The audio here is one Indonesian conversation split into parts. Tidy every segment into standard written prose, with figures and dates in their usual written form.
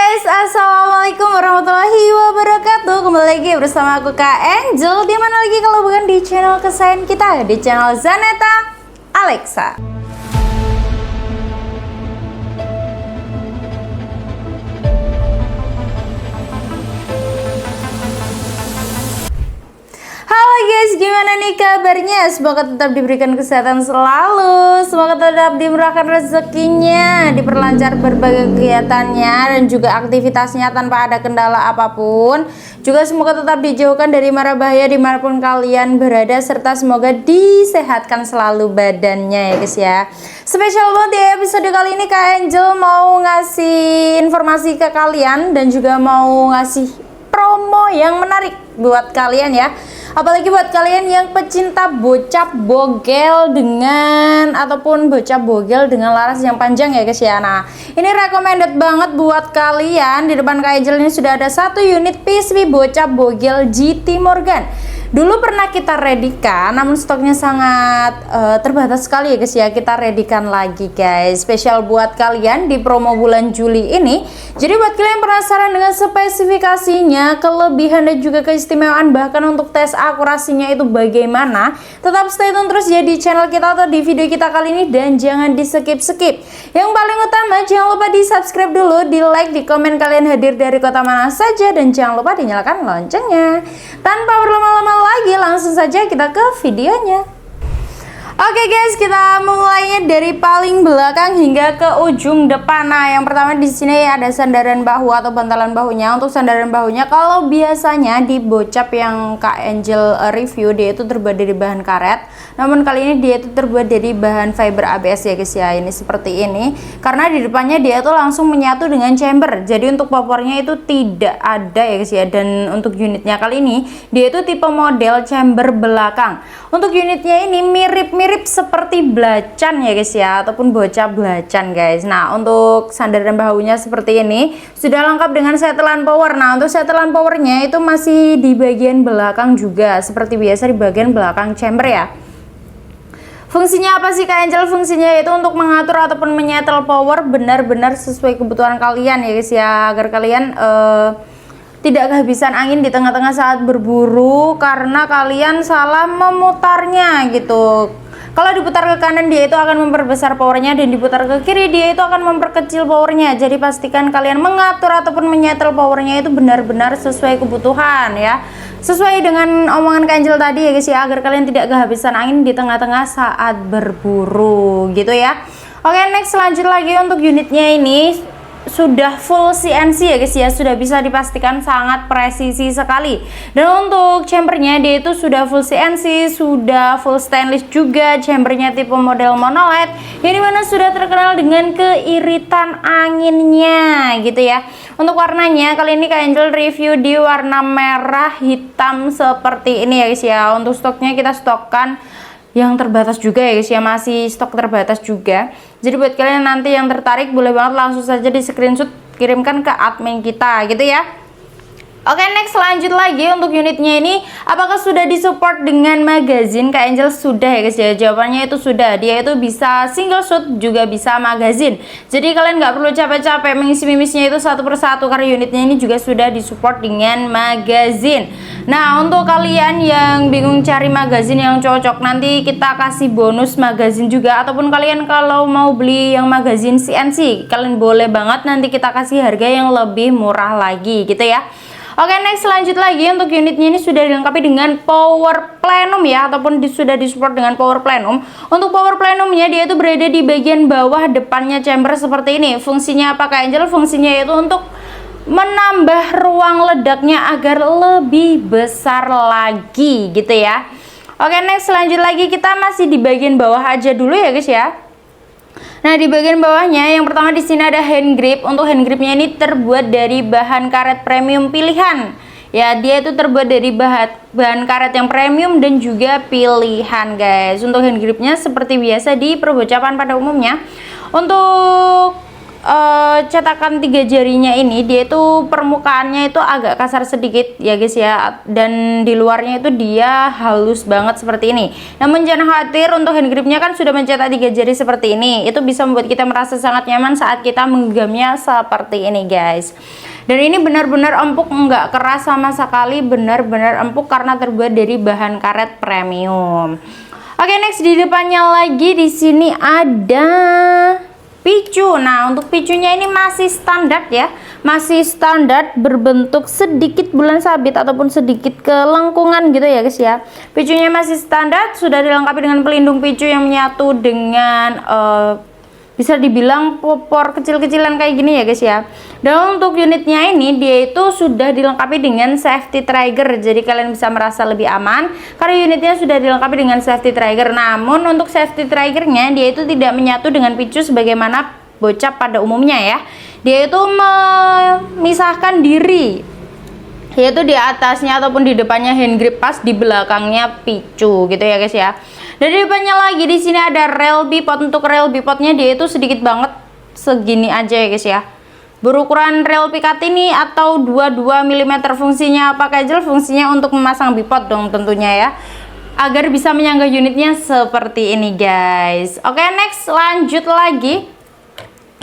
guys, assalamualaikum warahmatullahi wabarakatuh. Kembali lagi bersama aku Kak Angel. Dimana lagi kalau bukan di channel kesayangan kita, di channel Zaneta Alexa. Halo guys, gimana nih kabarnya? Semoga tetap diberikan kesehatan selalu, semoga tetap dimurahkan rezekinya, diperlancar berbagai kegiatannya dan juga aktivitasnya tanpa ada kendala apapun. Juga semoga tetap dijauhkan dari mara bahaya dimanapun kalian berada, serta semoga disehatkan selalu badannya ya guys ya. Spesial banget di episode kali ini Kak Angel mau ngasih informasi ke kalian dan juga mau ngasih promo yang menarik buat kalian ya. Apalagi buat kalian yang pecinta bocap bogel dengan ataupun bocap bogel dengan laras yang panjang ya guys ya. Nah, ini recommended banget buat kalian. Di depan Kak Angel ini sudah ada satu unit PSV bocap bogel GT Morgan. Dulu pernah kita redikan, namun stoknya sangat terbatas sekali ya guys ya. Kita redikan lagi guys, spesial buat kalian di promo bulan Juli ini. Jadi buat kalian yang penasaran dengan spesifikasinya, kelebihan dan juga keistimewaan, bahkan untuk tes akurasinya itu bagaimana, tetap stay tune terus ya di channel kita atau di video kita kali ini, dan jangan di skip-skip. Yang paling utama, jangan lupa di subscribe dulu, di like, di komen kalian hadir dari kota mana saja, dan jangan lupa dinyalakan loncengnya. Tanpa berlama-lama lagi, langsung saja kita ke videonya. Oke guys, kita mulainya dari paling belakang hingga ke ujung depan. Nah, yang pertama di sini ada sandaran bahu atau bantalan bahunya. Untuk sandaran bahunya, kalau biasanya di bocap yang Kak Angel review, dia itu terbuat dari bahan karet. Namun kali ini dia itu terbuat dari bahan fiber ABS ya guys ya. Ini seperti ini. Karena di depannya dia itu langsung menyatu dengan chamber. Jadi untuk popornya itu tidak ada ya guys ya. Dan untuk unitnya kali ini, dia itu tipe model chamber belakang. Untuk unitnya ini mirip seperti belacan ya guys ya, ataupun bocap belacan guys. Nah, untuk sandaran bahunya seperti ini sudah lengkap dengan setelan power. Nah, untuk setelan powernya itu masih di bagian belakang juga, seperti biasa di bagian belakang chamber ya. Fungsinya apa sih Kak Angel? Fungsinya itu untuk mengatur ataupun menyetel power benar-benar sesuai kebutuhan kalian ya guys ya, agar kalian tidak kehabisan angin di tengah-tengah saat berburu karena kalian salah memutarnya gitu. Kalau diputar ke kanan dia itu akan memperbesar powernya, dan diputar ke kiri dia itu akan memperkecil powernya. Jadi pastikan kalian mengatur ataupun menyetel powernya itu benar-benar sesuai kebutuhan ya. Sesuai dengan omongan Kak Angel tadi ya guys ya, agar kalian tidak kehabisan angin di tengah-tengah saat berburu gitu ya. Oke, next lanjut lagi untuk unitnya ini. Sudah full CNC ya guys ya, sudah bisa dipastikan sangat presisi sekali. Dan untuk chambernya dia itu sudah full CNC, sudah full stainless juga. Chambernya tipe model monolith, yang dimana sudah terkenal dengan keiritan anginnya gitu ya. Untuk warnanya kali ini Kak Angel review di warna merah hitam seperti ini ya guys ya. Untuk stoknya kita stokkan yang terbatas juga ya guys ya, masih stok terbatas juga. Jadi buat kalian nanti yang tertarik boleh banget langsung saja di screenshot, kirimkan ke admin kita gitu ya. Oke, next lanjut lagi untuk unitnya ini, apakah sudah disupport dengan magazine? Kak Angel sudah ya guys ya, jawabannya itu sudah. Dia itu bisa single shoot juga bisa magazine. Jadi kalian nggak perlu capek-capek mengisi mimisnya itu satu persatu, karena unitnya ini juga sudah disupport dengan magazine. Nah, untuk kalian yang bingung cari magazine yang cocok, nanti kita kasih bonus magazine juga. Ataupun kalian kalau mau beli yang magazine CNC, kalian boleh banget, nanti kita kasih harga yang lebih murah lagi gitu ya. Oke, next lanjut lagi untuk unitnya ini sudah dilengkapi dengan power plenum ya, ataupun sudah disupport dengan power plenum. Untuk power plenumnya dia itu berada di bagian bawah depannya chamber seperti ini. Fungsinya apa Kak Angel? Fungsinya itu untuk menambah ruang ledaknya agar lebih besar lagi gitu ya. Oke, next lanjut lagi, kita masih di bagian bawah aja dulu ya guys ya. Nah, di bagian bawahnya yang pertama di sini ada hand grip. Untuk hand gripnya ini terbuat dari bahan karet premium pilihan. Ya, dia itu terbuat dari bahan karet yang premium dan juga pilihan guys. Untuk hand gripnya seperti biasa di perbocapan pada umumnya. Untuk cetakan 3 jarinya ini dia itu permukaannya itu agak kasar sedikit ya guys ya, dan di luarnya itu dia halus banget seperti ini. Namun jangan khawatir, untuk hand gripnya kan sudah mencetak 3 jari seperti ini, itu bisa membuat kita merasa sangat nyaman saat kita menggenggamnya seperti ini guys. Dan ini benar-benar empuk, nggak keras sama sekali, benar-benar empuk karena terbuat dari bahan karet premium. Oke, next di depannya lagi di sini ada picu. Nah, untuk picunya ini masih standar ya, masih standar berbentuk sedikit bulan sabit ataupun sedikit kelengkungan gitu ya guys ya. Picunya masih standar, sudah dilengkapi dengan pelindung picu yang menyatu dengan bisa dibilang popor kecil-kecilan kayak gini ya guys ya. Dan untuk unitnya ini dia itu sudah dilengkapi dengan safety trigger, jadi kalian bisa merasa lebih aman karena unitnya sudah dilengkapi dengan safety trigger. Namun untuk safety triggernya dia itu tidak menyatu dengan picu sebagaimana bocap pada umumnya ya. Dia itu memisahkan diri, yaitu di atasnya ataupun di depannya hand grip, pas di belakangnya picu gitu ya guys ya. Dan di depannya lagi di sini ada rel bipod. Untuk rel bipodnya dia itu sedikit banget, segini aja ya guys ya. Berukuran rel pikat ini atau 22 mm. Fungsinya apa Kajel? Fungsinya untuk memasang bipod dong tentunya ya, agar bisa menyangga unitnya seperti ini guys. Oke, next lanjut lagi.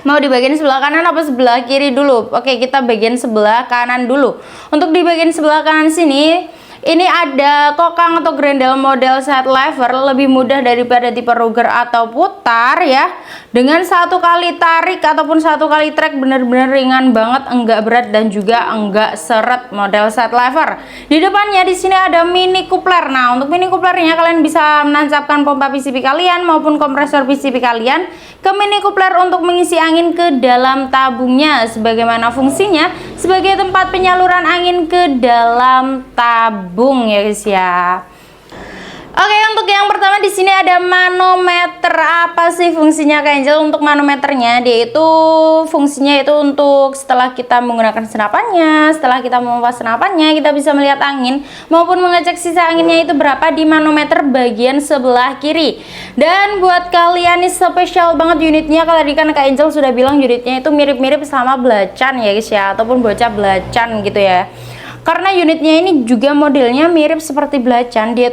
Mau di bagian sebelah kanan apa sebelah kiri dulu? Oke, kita bagian sebelah kanan dulu. Untuk di bagian sebelah kanan sini, ini ada kokang atau grendel model side lever, lebih mudah daripada tipe Ruger atau putar ya. Dengan 1 kali tarik ataupun 1 kali trek benar-benar ringan banget, enggak berat dan juga enggak seret model side lever. Di depannya di sini ada mini coupler. Nah, untuk mini couplernya kalian bisa menancapkan pompa PCP kalian maupun kompresor PCP kalian ke mini coupler untuk mengisi angin ke dalam tabungnya. Sebagaimana fungsinya sebagai tempat penyaluran angin ke dalam tabung ya guys ya. Oke, untuk yang pertama di sini ada manometer. Apa sih fungsinya Kak Angel? Untuk manometernya dia itu fungsinya itu untuk setelah kita menggunakan senapannya, setelah kita memompa senapannya, kita bisa melihat angin maupun mengecek sisa anginnya itu berapa di manometer bagian sebelah kiri. Dan buat kalian ini spesial banget unitnya, kalau tadi kan Kak Angel sudah bilang unitnya itu mirip-mirip sama belacan ya guys ya, ataupun bocah belacan gitu ya. Karena unitnya ini juga modelnya mirip seperti belacan, dia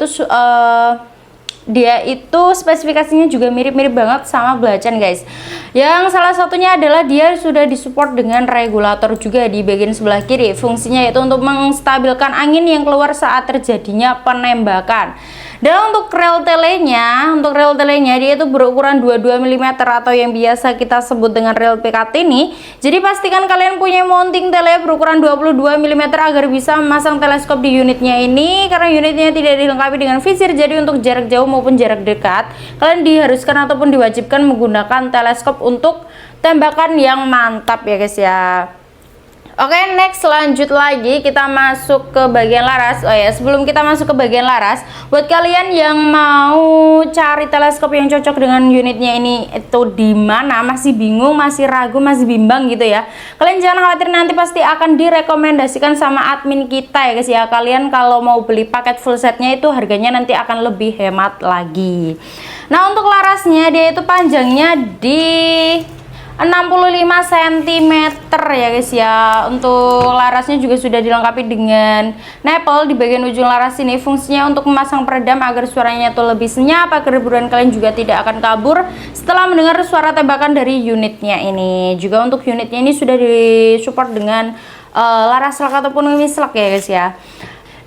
itu spesifikasinya juga mirip-mirip banget sama belacan guys. Yang salah satunya adalah dia sudah disupport dengan regulator juga di bagian sebelah kiri. Fungsinya yaitu untuk menstabilkan angin yang keluar saat terjadinya penembakan. Dan untuk rel telenya dia itu berukuran 22 mm atau yang biasa kita sebut dengan rel PKT ini. Jadi pastikan kalian punya mounting tele berukuran 22 mm agar bisa memasang teleskop di unitnya ini, karena unitnya tidak dilengkapi dengan visir. Jadi untuk jarak jauh maupun jarak dekat kalian diharuskan ataupun diwajibkan menggunakan teleskop untuk tembakan yang mantap ya guys ya. Oke, next lanjut lagi kita masuk ke bagian laras. Oh ya, sebelum kita masuk ke bagian laras, buat kalian yang mau cari teleskop yang cocok dengan unitnya ini itu di mana, masih bingung, masih ragu, masih bimbang gitu ya, kalian jangan khawatir, nanti pasti akan direkomendasikan sama admin kita ya guys ya. Kalian kalau mau beli paket full setnya itu harganya nanti akan lebih hemat lagi. Nah, untuk larasnya dia itu panjangnya di 65 cm ya guys ya. Untuk larasnya juga sudah dilengkapi dengan nipple di bagian ujung laras ini. Fungsinya untuk memasang peredam agar suaranya itu lebih senyap, agar hiburan kalian juga tidak akan kabur setelah mendengar suara tembakan dari unitnya ini. Juga untuk unitnya ini sudah disupport dengan laras slug ataupun mislug ya guys ya.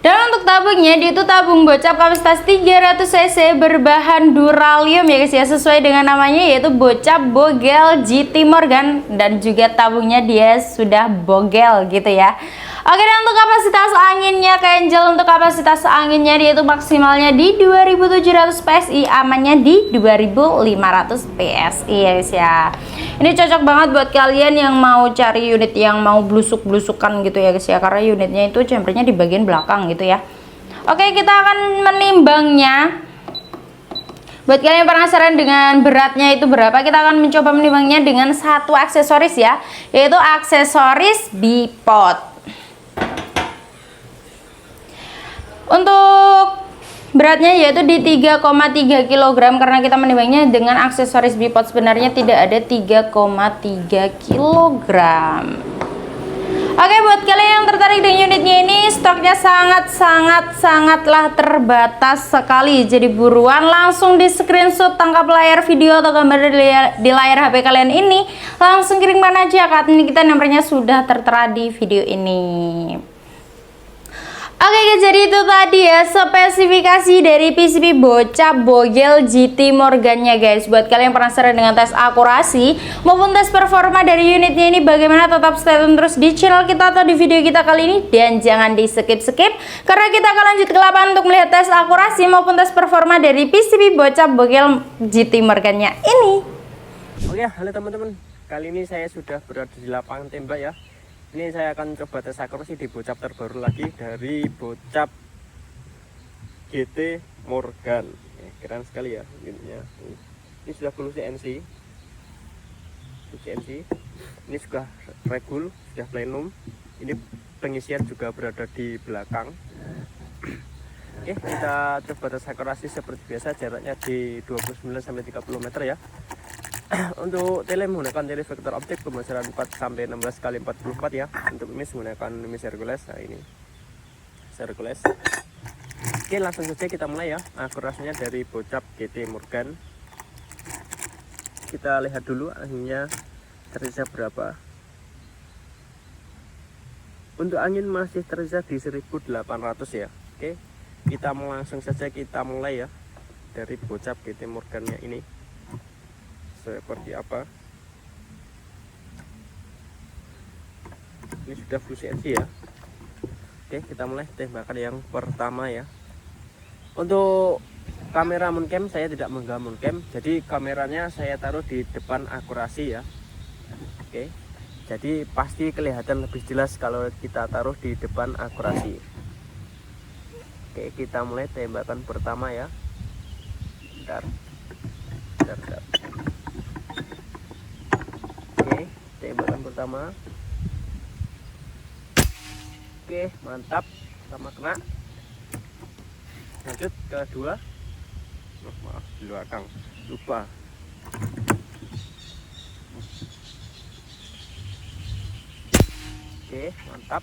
Dan untuk tabungnya dia itu tabung bocap kapasitas 300 cc berbahan duralium ya guys ya, sesuai dengan namanya yaitu bocap Bogel GT Morgan, dan juga tabungnya dia sudah bogel gitu ya. Oke, dan untuk kapasitas anginnya Kak Angel, untuk kapasitas anginnya dia itu maksimalnya di 2700 PSI, amannya di 2500 PSI ya guys ya. Ini cocok banget buat kalian yang mau cari unit yang mau blusuk-blusukan gitu ya guys ya, karena unitnya itu chambernya di bagian belakang gitu ya. Oke, kita akan menimbangnya. Buat kalian yang penasaran dengan beratnya itu berapa, kita akan mencoba menimbangnya dengan satu aksesoris ya, yaitu aksesoris bipod. Untuk Beratnya yaitu di 3,3 kg karena kita menimbangnya dengan aksesoris bipod, sebenarnya tidak ada 3,3 kg. Oke, buat kalian yang tertarik dengan unitnya ini, stoknya sangatlah terbatas sekali. Jadi buruan langsung di screenshot, tangkap layar video atau gambar di layar HP kalian ini, langsung kirim mana aja ke admin kita, nomornya sudah tertera di video ini. Oke guys, jadi itu tadi ya spesifikasi dari PCB bocap bogel GT Morgan-nya guys. Buat kalian yang penasaran dengan tes akurasi maupun tes performa dari unitnya ini bagaimana, tetap stay tune terus di channel kita atau di video kita kali ini, dan jangan di skip karena kita akan lanjut ke lapangan untuk melihat tes akurasi maupun tes performa dari PCB bocap bogel GT Morgan-nya ini. Oke, halo teman-teman. Kali ini saya sudah berada di lapangan tembak ya. Ini saya akan coba tes akurasi di bocap terbaru lagi dari bocap GT Morgan. Keren sekali ya unitnya. Ini sudah full CNC. Ini sudah regul, sudah plenum. Ini pengisian juga berada di belakang. Oke, kita coba tes akurasi seperti biasa, jaraknya di 29 sampai 30 meter ya. Untuk tele menggunakan tele vektor optik pembesaran 4 sampai 16 kali 44 ya. Untuk mimis menggunakan mimis Hercules. Nah, ini Hercules. Oke, langsung saja kita mulai ya akurasinya dari bocap GT Morgan. Kita lihat dulu anginnya tersisa berapa. Untuk angin masih tersisa di 1800 ya. Oke, kita langsung saja kita mulai ya dari bocap GT Morgannya ini seperti apa. Ini sudah full CNC ya. Oke, kita mulai tembakan yang pertama ya. Untuk kamera mooncam saya tidak menggam mooncam, jadi kameranya saya taruh di depan akurasi ya. Oke, jadi pasti kelihatan lebih jelas kalau kita taruh di depan akurasi. Oke, kita mulai tembakan pertama ya. Bentar. Oke, tembakan pertama. Oke, mantap, sama kena. Lanjut ke kedua. Oh, maaf, di belakang lupa. Oke, mantap.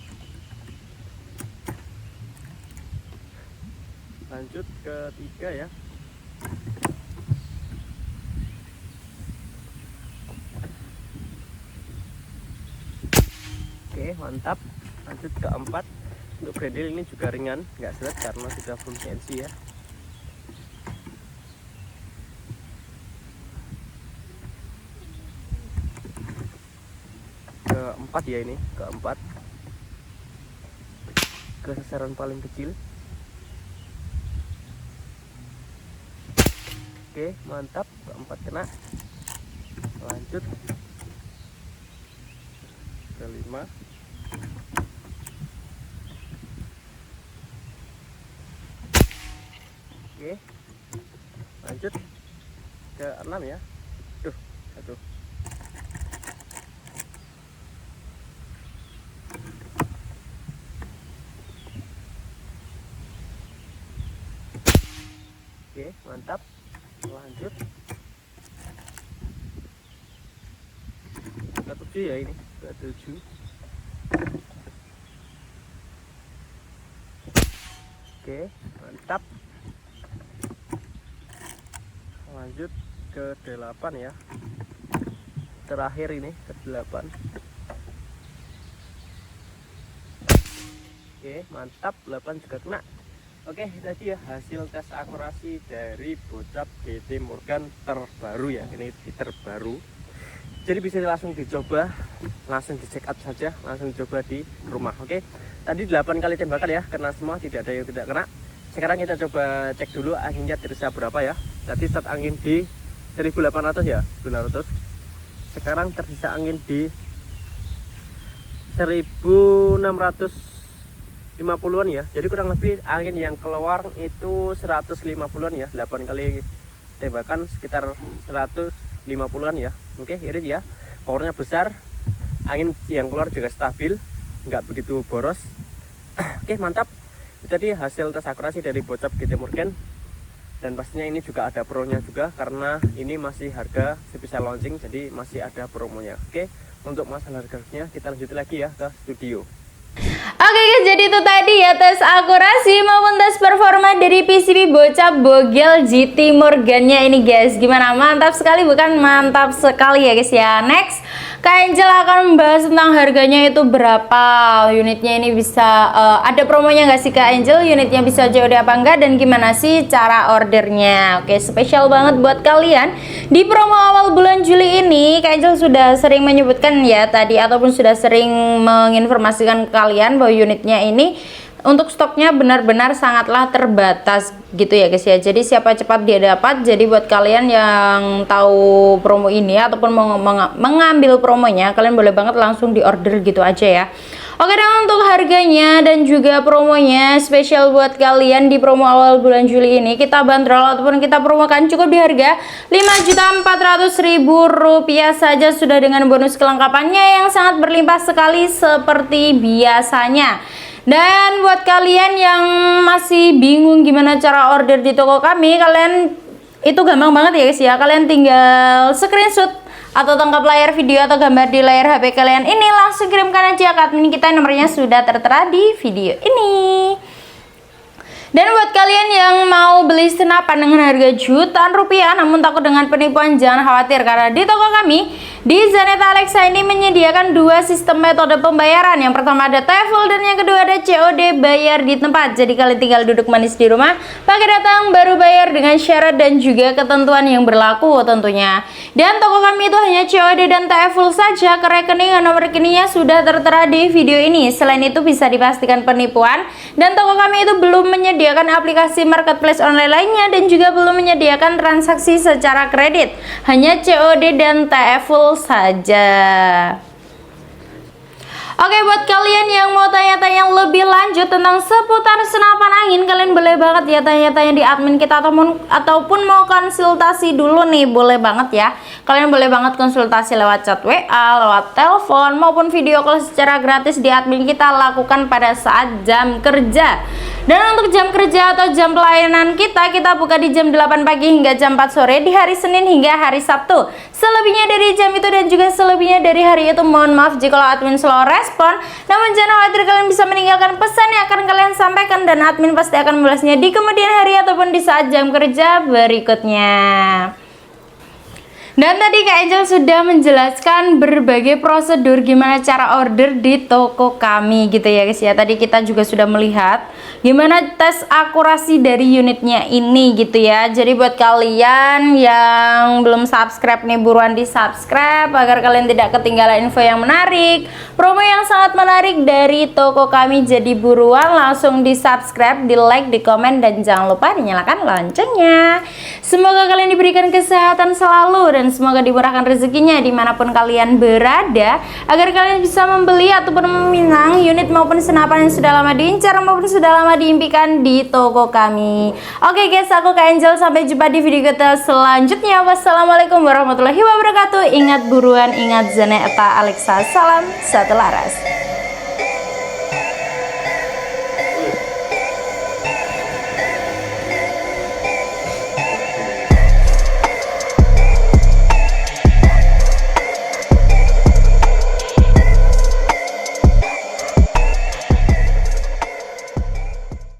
Lanjut ke ketiga ya. Oke, mantap. Lanjut ke keempat. Untuk grendel ini juga ringan, nggak seret karena sudah full CNC ya. Keempat ya, ini keempat. Ke sasaran paling kecil. Oke, mantap. Keempat kena. Lanjut kelima. Oke, lanjut ke 6 ya. Tuh, satu. Oke, mantap. Lanjut ke 7 ya, ini ke 7. Oke, mantap. Lanjut ke 8 ya. Terakhir ini ke 8. Oke, mantap. 8 juga kena. Oke, tadi ya hasil tes akurasi dari bocap GT Morgan terbaru ya. Ini terbaru. Jadi bisa langsung dicoba, langsung di check up saja, langsung coba di rumah. Oke, tadi 8 kali tembakan ya, kena semua, tidak ada yang tidak kena. Sekarang kita coba cek dulu anginnya tersisa berapa ya. Tadi start angin di 1800 ya, 1800. Sekarang tersisa angin di 1650-an ya. Jadi kurang lebih angin yang keluar itu 150-an ya. 8 kali tembakan sekitar 150-an ya. Oke, irit ya. Powernya besar. Angin yang keluar juga stabil, nggak begitu boros. Oke, mantap. Tadi hasil tes akurasi dari bocap GT Morgan, dan pastinya ini juga ada pronya juga karena ini masih harga spesial launching, jadi masih ada promonya. Oke, untuk masalah harganya kita lanjut lagi ya ke studio. Oke guys, jadi itu tadi ya tes akurasi maupun tes performa dari PCB bocap bogel GT Morgannya ini guys. Gimana, mantap sekali bukan? Mantap sekali ya guys ya. Next, Kak Angel akan membahas tentang harganya itu berapa, unitnya ini bisa ada promonya nggak sih Kak Angel, unitnya bisa COD apa enggak, dan gimana sih cara ordernya. Oke, spesial banget buat kalian di promo awal bulan Juli ini. Kak Angel sudah sering menyebutkan ya tadi, ataupun sudah sering menginformasikan ke kalian bahwa unitnya ini untuk stoknya benar-benar sangatlah terbatas gitu ya guys ya. Jadi siapa cepat dia dapat. Jadi buat kalian yang tahu promo ini ataupun mau mengambil promonya, kalian boleh banget langsung di order gitu aja ya. Oke, dan untuk harganya dan juga promonya spesial buat kalian di promo awal bulan Juli ini, kita bandrol ataupun kita promokan cukup di harga Rp5.400.000 saja, sudah dengan bonus kelengkapannya yang sangat berlimpah sekali seperti biasanya. Dan buat kalian yang masih bingung gimana cara order di toko kami, kalian itu gampang banget ya guys ya. Kalian tinggal screenshot atau tangkap layar video atau gambar di layar HP kalian ini, langsung kirimkan aja ke admin kita, nomornya sudah tertera di video ini. Dan buat kalian yang mau beli senapan dengan harga jutaan rupiah namun takut dengan penipuan, jangan khawatir karena di toko kami di Zaneta Alexa ini menyediakan dua sistem metode pembayaran. Yang pertama ada TEFL dan yang kedua ada COD bayar di tempat. Jadi kalian tinggal duduk manis di rumah, pakai datang baru bayar dengan syarat dan juga ketentuan yang berlaku tentunya. Dan toko kami itu hanya COD dan TEFL saja, ke rekening dan nomor rekeningnya sudah tertera di video ini. Selain itu bisa dipastikan penipuan, dan toko kami itu belum menyediakan aplikasi marketplace online lainnya dan juga belum menyediakan transaksi secara kredit, hanya COD dan TEFL saja. Oke, buat kalian yang mau tanya-tanya lebih lanjut tentang seputar senapan angin, kalian boleh banget ya tanya-tanya di admin kita, ataupun mau konsultasi dulu nih, boleh banget ya. Kalian boleh banget konsultasi lewat chat WA, lewat telepon maupun video call secara gratis di admin kita, lakukan pada saat jam kerja. Dan untuk jam kerja atau jam pelayanan kita buka di jam 8 pagi hingga jam 4 sore di hari Senin hingga hari Sabtu. Selebihnya dari jam itu dan juga selebihnya dari hari itu, mohon maaf jika admin slow respon. Namun jangan khawatir, kalian bisa meninggalkan pesan yang akan kalian sampaikan dan admin pasti akan membalasnya di kemudian hari ataupun di saat jam kerja berikutnya. Dan tadi Kak Angel sudah menjelaskan berbagai prosedur gimana cara order di toko kami gitu ya guys ya. Tadi kita juga sudah melihat gimana tes akurasi dari unitnya ini gitu ya. Jadi buat kalian yang belum subscribe nih, buruan di subscribe agar kalian tidak ketinggalan info yang menarik, promo yang sangat menarik dari toko kami. Jadi buruan langsung di subscribe, di like, di komen, dan jangan lupa dinyalakan loncengnya. Semoga kalian diberikan kesehatan selalu dan semoga dimurahkan rezekinya dimanapun kalian berada, agar kalian bisa membeli ataupun meminang unit maupun senapan yang sudah lama diincar maupun sudah lama diimpikan di toko kami. Oke guys, aku Kak Angel, sampai jumpa di video kita selanjutnya. Wassalamualaikum warahmatullahi wabarakatuh. Ingat buruan, ingat Zaneta Alexa, salam satu laras.